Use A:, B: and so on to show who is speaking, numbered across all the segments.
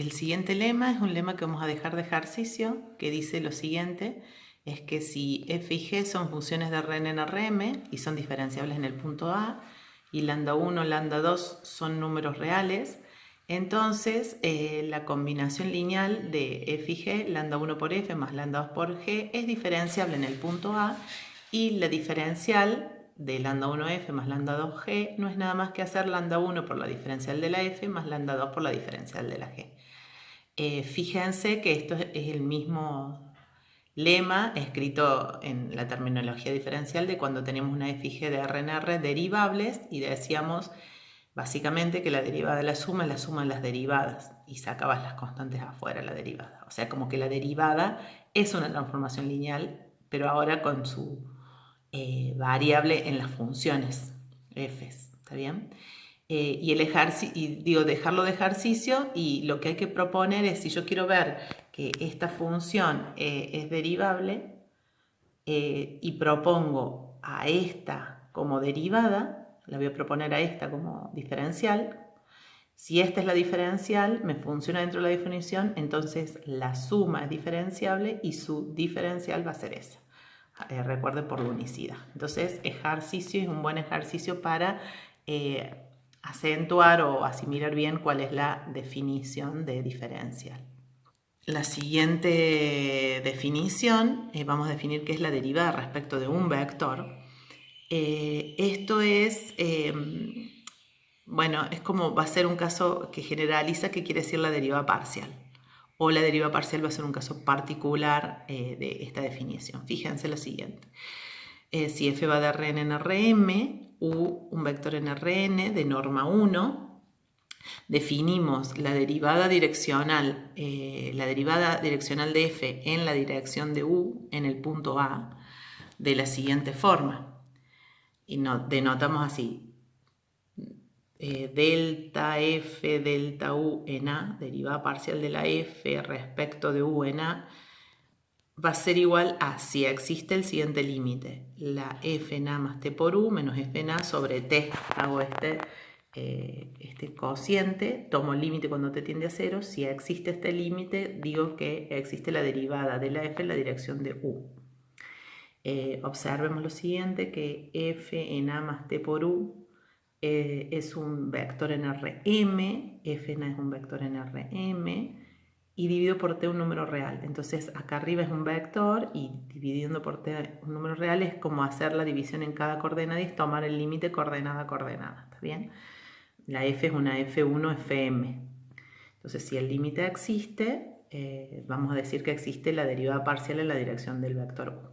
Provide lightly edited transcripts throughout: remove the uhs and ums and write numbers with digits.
A: El siguiente lema es un lema que vamos a dejar de ejercicio, que dice lo siguiente, es que si f y g son funciones de Rn en Rm y son diferenciables en el punto A, y lambda 1, lambda 2 son números reales, entonces la combinación lineal de f y g, lambda 1 por f más lambda 2 por g, es diferenciable en el punto A, y la diferencial de lambda 1f más lambda 2g no es nada más que hacer lambda 1 por la diferencial de la f más lambda 2 por la diferencial de la g. Fíjense que esto es el mismo lema escrito en la terminología diferencial de cuando tenemos una f y g de R en R derivables y decíamos básicamente que la derivada de la suma es la suma de las derivadas y sacabas las constantes afuera la derivada. O sea, como que la derivada es una transformación lineal, pero ahora con su variable en las funciones f, ¿está bien? Y el ejercicio, y digo, dejarlo de ejercicio, y lo que hay que proponer es, si yo quiero ver que esta función es derivable y propongo a esta como derivada, la voy a proponer a esta como diferencial. Si esta es la diferencial, me funciona dentro de la definición, entonces la suma es diferenciable y su diferencial va a ser esa. Recuerden, por la unicidad. Entonces, ejercicio es un buen ejercicio para acentuar o asimilar bien cuál es la definición de diferencial. La siguiente definición, vamos a definir qué es la derivada respecto de un vector. Esto es, bueno, es como va a ser un caso que generaliza, que quiere decir la derivada parcial. O la derivada parcial va a ser un caso particular de esta definición. Fíjense lo siguiente. Si f va de Rn en Rm, u un vector en Rn de norma 1, definimos la derivada direccional de f en la dirección de u en el punto A de la siguiente forma. Y denotamos así, delta f delta u en A, derivada parcial de la f respecto de u en A, va a ser igual a si existe el siguiente límite, la f en A más t por u menos f en A sobre t. Hago este cociente, tomo el límite cuando t tiende a 0. Si existe este límite, digo que existe la derivada de la f en la dirección de u. Observemos lo siguiente, que f en A más t por u es un vector en Rm, f en A es un vector en Rm, y divido por t un número real. Entonces acá arriba es un vector y dividiendo por t un número real es como hacer la división en cada coordenada y es tomar el límite coordenada a coordenada, ¿está bien? La f es una f1 fm. Entonces si el límite existe, vamos a decir que existe la derivada parcial en la dirección del vector u.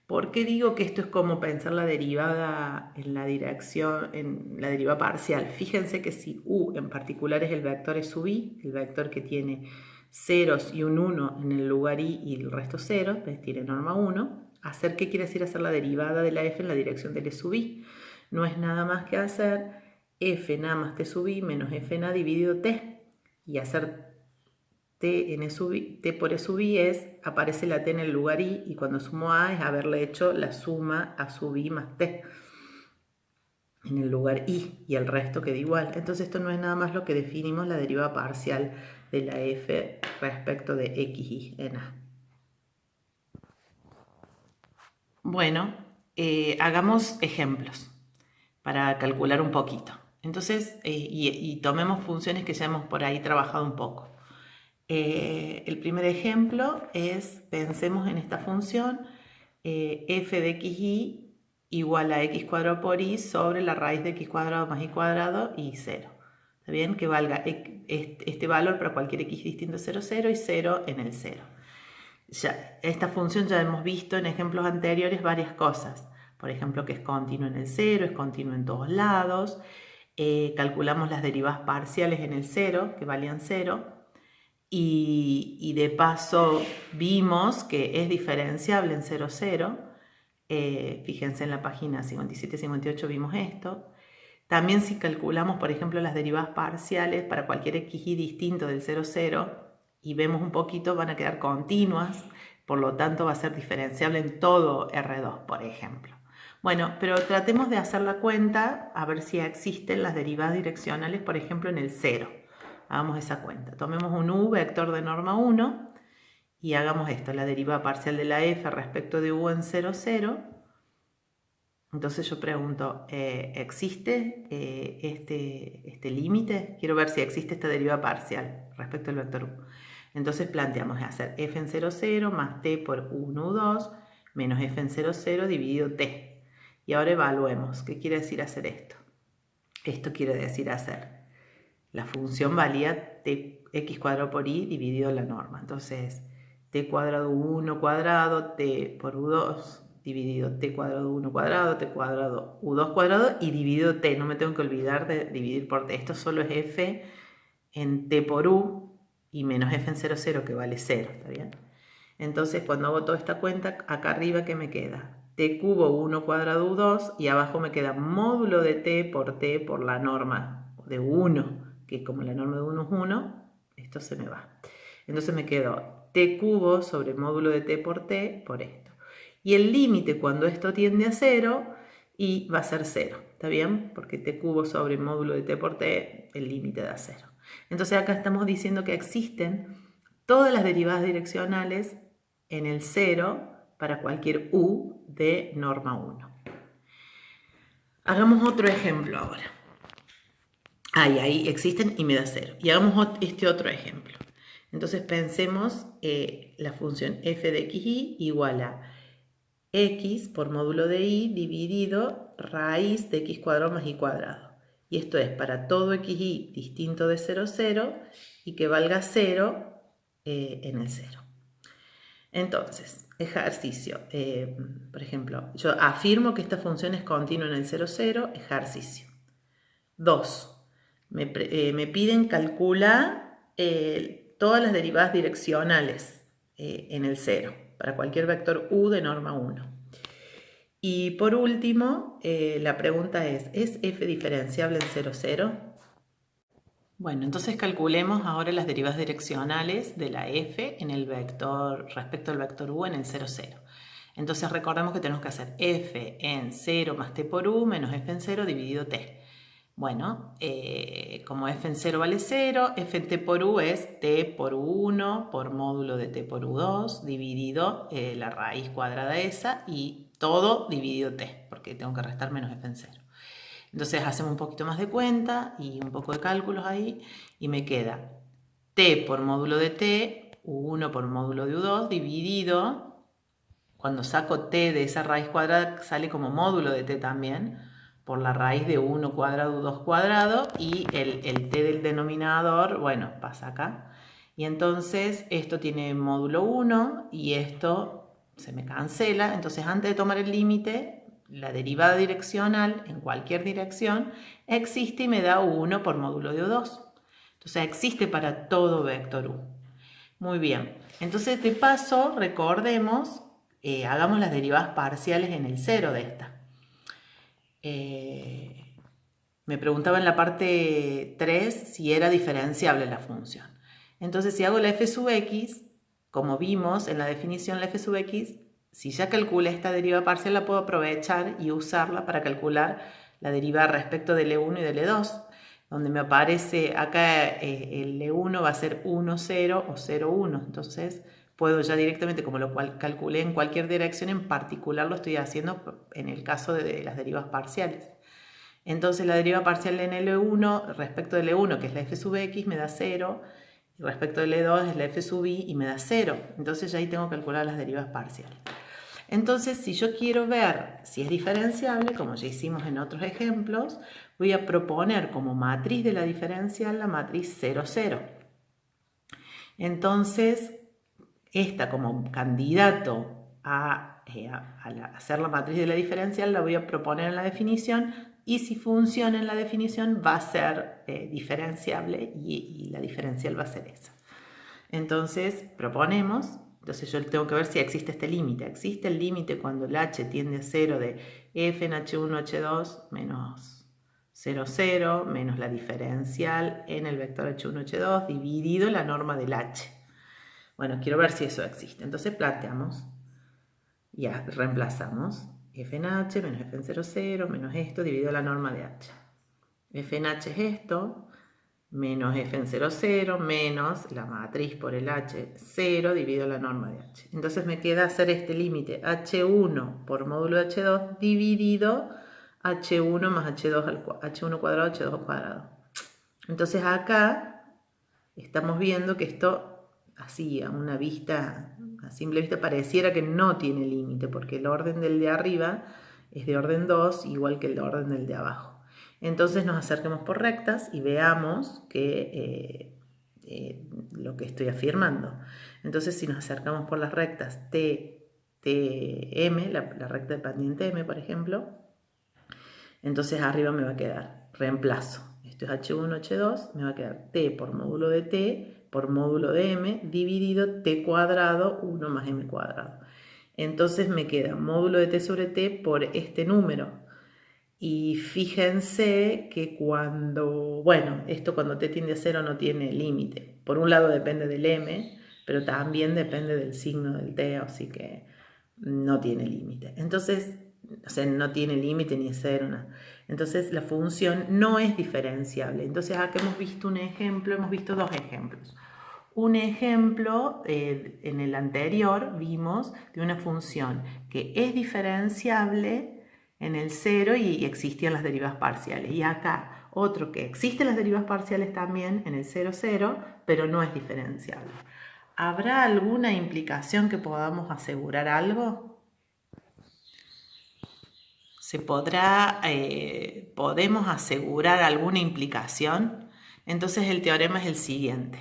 A: ¿Por qué digo que esto es como pensar la derivada en la derivada parcial? Fíjense que si u en particular es el vector e sub i, el vector que tiene ceros y un 1 en el lugar i y el resto 0, tiene norma 1, ¿hacer qué quiere decir hacer la derivada de la f en la dirección del e sub i? No es nada más que hacer f en a más t sub i menos f en a dividido t, y hacer t por e sub i aparece la t en el lugar i, y cuando sumo a es haberle hecho la suma a sub i más t en el lugar i, y el resto queda igual. Entonces esto no es nada más lo que definimos la derivada parcial de la f respecto de xy en a. Bueno, hagamos ejemplos para calcular un poquito. Entonces, y tomemos funciones que ya hemos por ahí trabajado un poco. El primer ejemplo es, pensemos en esta función, f de xy igual a x cuadrado por y sobre la raíz de x cuadrado más y cuadrado y 0. ¿Está bien? Que valga este valor para cualquier x distinto a 0, 0 y 0 en el 0. Ya, esta función ya hemos visto en ejemplos anteriores varias cosas. Por ejemplo, que es continua en el 0, es continua en todos lados. Calculamos las derivadas parciales en el 0, que valían 0. Y de paso vimos que es diferenciable en 0, 0. Fíjense en la página 57 y 58 vimos esto. También si calculamos, por ejemplo, las derivadas parciales para cualquier xy distinto del 0, 0, y vemos un poquito, van a quedar continuas, por lo tanto va a ser diferenciable en todo R2, por ejemplo. Bueno, pero tratemos de hacer la cuenta a ver si existen las derivadas direccionales, por ejemplo, en el 0. hagamos esa cuenta. Tomemos un u vector de norma 1 y hagamos esto, la derivada parcial de la f respecto de u en 0, 0. Entonces yo pregunto, ¿existe este límite? Quiero ver si existe esta derivada parcial respecto al vector u. Entonces planteamos hacer f en 0, 0 más t por 1, 2 menos f en 0, 0 dividido t. Y ahora evaluemos. ¿Qué quiere decir hacer esto? Esto quiere decir hacer la función valía x cuadrado por y dividido la norma. Entonces, t cuadrado 1 cuadrado, t por u2 dividido t cuadrado 1 cuadrado, t cuadrado u2 cuadrado y dividido t. No me tengo que olvidar de dividir por t. Esto solo es f en t por u y menos f en 0, 0 que vale 0. ¿Está bien? Entonces, cuando hago toda esta cuenta, acá arriba, ¿qué me queda? T cubo 1 cuadrado u2 y abajo me queda módulo de t por la norma de 1, que como la norma de 1 es 1, esto se me va. Entonces me quedo t cubo sobre módulo de t por esto. Y el límite cuando esto tiende a 0 y va a ser 0, ¿está bien? Porque t cubo sobre módulo de t por t, el límite da 0. Entonces acá estamos diciendo que existen todas las derivadas direccionales en el 0 para cualquier u de norma 1. Hagamos otro ejemplo ahora. Ahí existen y me da 0. Y hagamos este otro ejemplo. Entonces pensemos la función f de xy igual a x por módulo de y dividido raíz de x cuadrado más y cuadrado. Y esto es para todo xy distinto de 0, 0 y que valga 0 en el 0. Entonces, ejercicio. Por ejemplo, yo afirmo que esta función es continua en el 0, 0, ejercicio. 2. Me piden calcular todas las derivadas direccionales en el 0, para cualquier vector u de norma 1. Y por último, la pregunta ¿es f diferenciable en 0, 0? Bueno, entonces calculemos ahora las derivadas direccionales de la f en el vector respecto al vector u en el 0, 0. Entonces recordemos que tenemos que hacer f en 0 más t por u menos f en 0 dividido t. Bueno, como f en 0 vale 0, f en t por u es t por u1 por módulo de t por u2 dividido la raíz cuadrada esa y todo dividido t, porque tengo que restar menos f en 0. Entonces hacemos un poquito más de cuenta y un poco de cálculos ahí y me queda t por módulo de t, u1 por módulo de u2 dividido, cuando saco t de esa raíz cuadrada sale como módulo de t también, por la raíz de 1 cuadrado, 2 cuadrado y el t del denominador, bueno, pasa acá. Y entonces esto tiene módulo 1 y esto se me cancela. Entonces antes de tomar el límite, la derivada direccional en cualquier dirección existe y me da 1 por módulo de 2. Entonces existe para todo vector u. Muy bien. Entonces de paso recordemos, hagamos las derivadas parciales en el 0 de esta. Me preguntaba en la parte 3 si era diferenciable la función. Entonces, si hago la f sub x, como vimos en la definición, la f sub x, si ya calculé esta derivada parcial, la puedo aprovechar y usarla para calcular la derivada respecto del e1 y del e2, donde me aparece acá el e1 va a ser 1, 0 o 0, 1. Entonces, puedo ya directamente, como lo cual calculé en cualquier dirección, en particular lo estoy haciendo en el caso de las derivas parciales. Entonces la deriva parcial en el E1 respecto del E1, que es la f sub x, me da 0. Y respecto del E2 es la f sub y me da 0. Entonces ya ahí tengo que calcular las derivas parciales. Entonces, si yo quiero ver si es diferenciable, como ya hicimos en otros ejemplos, voy a proponer como matriz de la diferencial la matriz 0, 0. Entonces, esta como candidato a hacer la matriz de la diferencial la voy a proponer en la definición y si funciona en la definición va a ser diferenciable y la diferencial va a ser esa. Entonces proponemos, entonces yo tengo que ver si existe este límite. Existe el límite cuando el h tiende a 0 de f en h1, h2 menos 0, 0 menos la diferencial en el vector h1, h2 dividido la norma del h. Bueno, quiero ver si eso existe. Entonces planteamos, ya reemplazamos f en h menos f en 0, 0 menos esto dividido la norma de h. F en h es esto, menos f en 0, 0, menos la matriz por el h, 0, dividido la norma de h. Entonces me queda hacer este límite h1 por módulo de h2 dividido h1 más h2 h1 cuadrado, h2 al cuadrado. Entonces acá estamos viendo que esto, así a una vista, a simple vista, pareciera que no tiene límite, porque el orden del de arriba es de orden 2, igual que el orden del de abajo. Entonces nos acerquemos por rectas y veamos que, lo que estoy afirmando. Entonces si nos acercamos por las rectas TM, la recta de pendiente M, por ejemplo, entonces arriba me va a quedar, reemplazo. Esto es H1, H2, me va a quedar T por módulo de T por módulo de M dividido T cuadrado 1 más M cuadrado. Entonces me queda módulo de T sobre T por este número. Y fíjense que esto cuando t tiende a 0 no tiene límite. Por un lado depende del m, pero también depende del signo del t, así que no tiene límite. Entonces, o sea, no tiene límite ni es 0, nada. Entonces la función no es diferenciable. Entonces acá hemos visto un ejemplo, hemos visto dos ejemplos. Un ejemplo, en el anterior vimos de una función que es diferenciable en el 0 y existían las derivadas parciales. Y acá otro que existen las derivadas parciales también en el 0, 0, pero no es diferenciable. ¿Habrá alguna implicación que podamos asegurar algo? ¿Podemos asegurar alguna implicación? Entonces el teorema es el siguiente,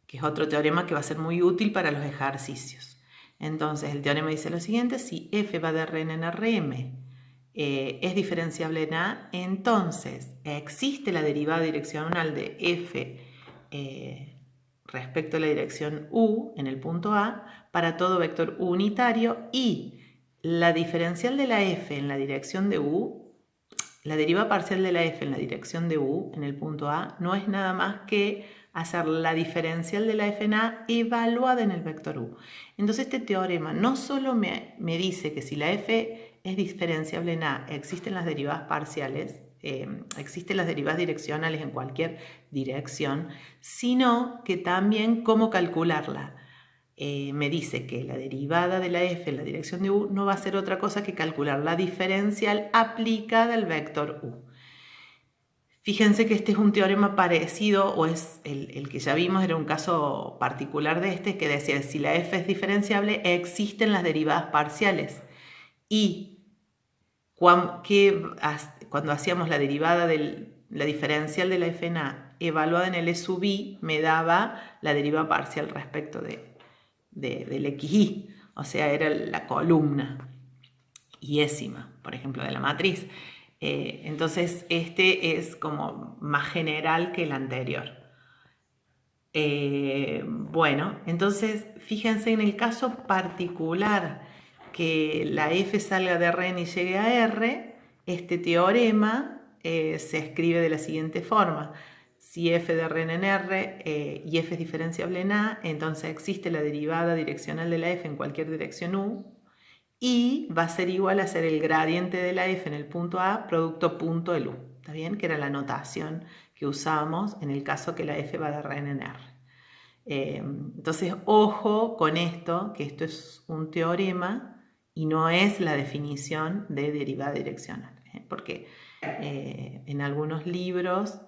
A: que es otro teorema que va a ser muy útil para los ejercicios. Entonces el teorema dice lo siguiente: si f va de Rn en Rm es diferenciable en A, entonces existe la derivada direccional de f respecto a la dirección u en el punto A para todo vector u unitario, y la diferencial de la f en la dirección de u, la derivada parcial de la f en la dirección de u en el punto A, no es nada más que hacer la diferencial de la f en A evaluada en el vector u. Entonces este teorema no solo me dice que si la f es diferenciable en A, existen las derivadas parciales, existen las derivadas direccionales en cualquier dirección, sino que también cómo calcularla. Me dice que la derivada de la f en la dirección de u no va a ser otra cosa que calcular la diferencial aplicada al vector u. Fíjense que este es un teorema parecido, o es el que ya vimos, era un caso particular de este, que decía si la f es diferenciable, existen las derivadas parciales. Y cuando hacíamos la derivada la diferencial de la f en A evaluada en el e sub i, me daba la derivada parcial respecto del xi, o sea, era la columna iésima, por ejemplo, de la matriz. Entonces, este es como más general que el anterior. Bueno, entonces, fíjense en el caso particular que la f salga de Rn y llegue a R, este teorema se escribe de la siguiente forma: si f de Rn en R y f es diferenciable en A, entonces existe la derivada direccional de la f en cualquier dirección u, y va a ser igual a hacer el gradiente de la f en el punto A producto punto del u. ¿Está bien? Que era la notación que usamos en el caso que la f va de Rn en R. Entonces, ojo con esto, que esto es un teorema y no es la definición de derivada direccional, porque en algunos libros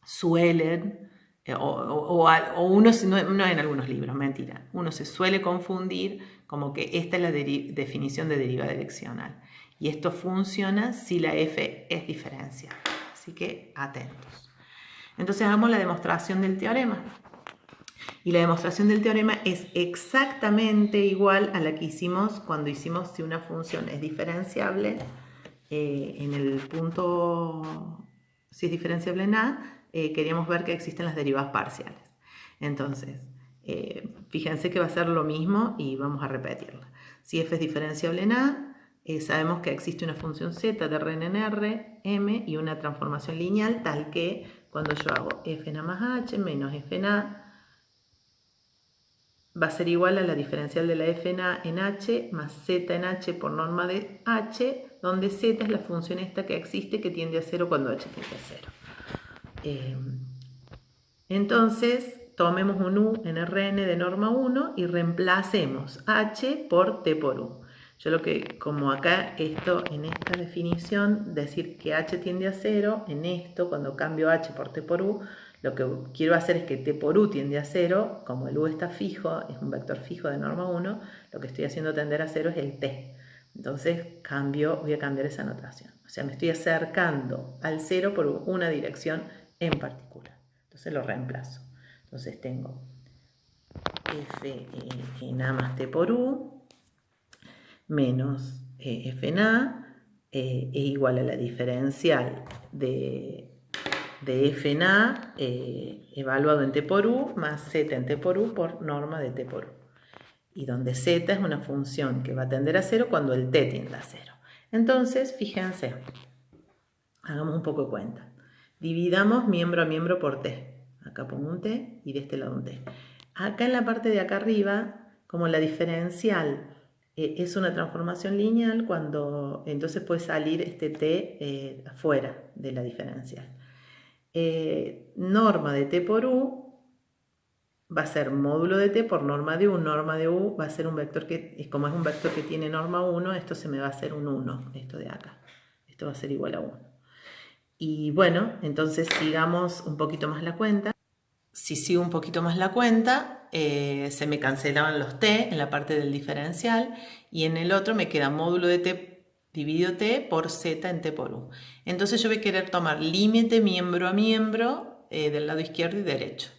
A: suelen, o uno, no en algunos libros, mentira, uno se suele confundir como que esta es la definición de derivada direccional, y esto funciona si la f es diferencial, así que atentos. Entonces hagamos la demostración del teorema. Y la demostración del teorema es exactamente igual a la que hicimos cuando hicimos si una función es diferenciable en el punto, si es diferenciable en A, queríamos ver que existen las derivadas parciales. Entonces, fíjense que va a ser lo mismo y vamos a repetirla. Si f es diferenciable en A, sabemos que existe una función z de Rn en R, m, y una transformación lineal tal que cuando yo hago f en A más h menos f en A, va a ser igual a la diferencial de la f en A en h más z en h por norma de h, donde z es la función esta que existe que tiende a 0 cuando h tiende a 0. Entonces, tomemos un U en Rn de norma 1 y reemplacemos H por T por U. Yo como acá esto, en esta definición, decir que H tiende a 0, en esto, cuando cambio H por T por U, lo que quiero hacer es que T por U tiende a 0, como el U está fijo, es un vector fijo de norma 1, lo que estoy haciendo tender a 0 es el T. Entonces voy a cambiar esa notación. O sea, me estoy acercando al 0 por una dirección en particular. Entonces lo reemplazo. Entonces tengo f en A más T por U menos f en A es igual a la diferencial de f en A evaluado en T por U más Z en T por U por norma de T por U. Y donde Z es una función que va a tender a 0 cuando el T tiende a 0. Entonces, fíjense, hagamos un poco de cuenta. Dividamos miembro a miembro por T. Acá pongo un T y de este lado un T. Acá en la parte de acá arriba, como la diferencial es una transformación lineal, entonces puede salir este T afuera de la diferencial. Norma de T por U va a ser módulo de T por norma de U. Norma de U va a ser un vector como es un vector que tiene norma 1, esto se me va a hacer un 1, esto de acá. Esto va a ser igual a 1. Y bueno, entonces sigamos un poquito más la cuenta. Si sigo un poquito más la cuenta, se me cancelaban los T en la parte del diferencial y en el otro me queda módulo de T dividido T por Z en T por U. Entonces yo voy a querer tomar límite miembro a miembro del lado izquierdo y derecho.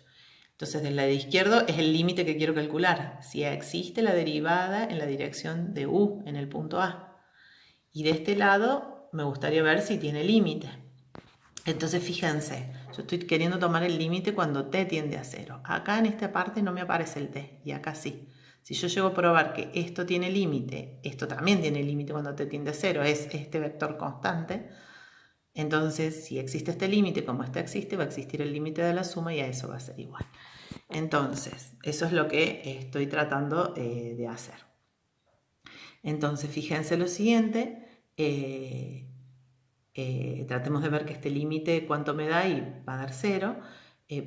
A: Entonces del lado izquierdo es el límite que quiero calcular. Si existe la derivada en la dirección de U en el punto A. Y de este lado me gustaría ver si tiene límite. Entonces fíjense, yo estoy queriendo tomar el límite cuando T tiende a 0. Acá en esta parte no me aparece el T y acá sí. Si yo llego a probar que esto tiene límite, esto también tiene límite cuando T tiende a 0, es este vector constante. Entonces, si existe este límite, como este existe, va a existir el límite de la suma y a eso va a ser igual. Entonces, eso es lo que estoy tratando de hacer. Entonces, fíjense lo siguiente. Tratemos de ver que este límite cuánto me da y va a dar 0.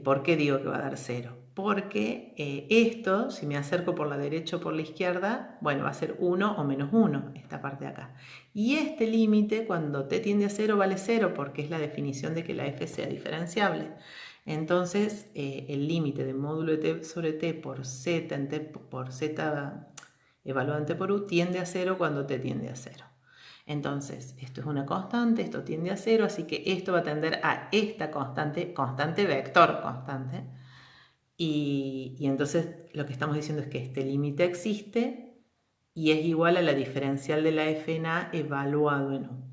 A: ¿Por qué digo que va a dar 0? Porque esto, si me acerco por la derecha o por la izquierda, bueno, va a ser 1 o menos 1, esta parte de acá. Y este límite, cuando t tiende a 0, vale 0, porque es la definición de que la f sea diferenciable. Entonces, el límite de módulo de t sobre t por z evaluado en t por u tiende a 0 cuando t tiende a 0. Entonces, esto es una constante, esto tiende a 0, así que esto va a tender a esta constante vector constante. Y entonces lo que estamos diciendo es que este límite existe y es igual a la diferencial de la f en A evaluado en U.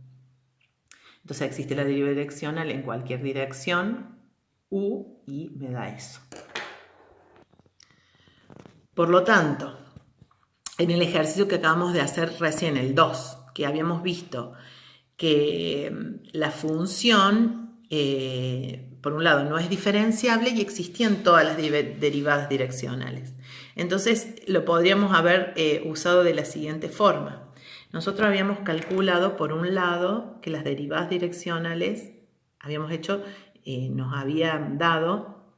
A: Entonces existe la derivada direccional en cualquier dirección U y me da eso. Por lo tanto, en el ejercicio que acabamos de hacer recién, el 2, que habíamos visto que la función, por un lado, no es diferenciable y existían todas las derivadas direccionales. Entonces, lo podríamos haber usado de la siguiente forma. Nosotros habíamos calculado, por un lado, que las derivadas direccionales, nos habían dado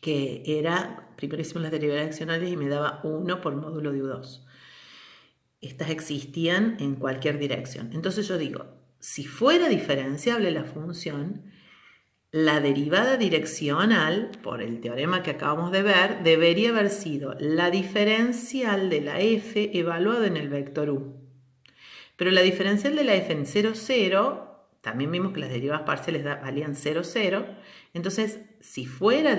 A: que era, primero hicimos las derivadas direccionales y me daba 1 por módulo de U2. Estas existían en cualquier dirección. Entonces yo digo, si fuera diferenciable la función, la derivada direccional, por el teorema que acabamos de ver, debería haber sido la diferencial de la f evaluada en el vector u. Pero la diferencial de la f en 0, 0, también vimos que las derivadas parciales valían 0, 0. Entonces, si fuera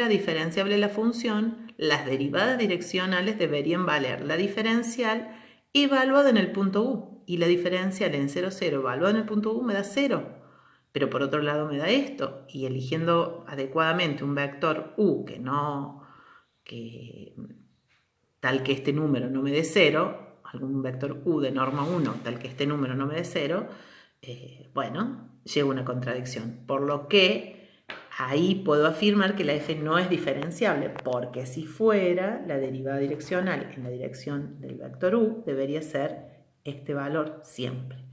A: diferenciable la función, las derivadas direccionales deberían valer la diferencial evaluada en el punto u. Y la diferencial en 0, 0 evaluada en el punto u me da 0. Pero por otro lado me da esto. Y eligiendo adecuadamente un vector u tal que este número no me dé 0, algún vector u de norma 1 tal que este número no me dé 0, bueno, lleva una contradicción. Por lo que ahí puedo afirmar que la f no es diferenciable, porque si fuera, la derivada direccional en la dirección del vector u debería ser este valor siempre.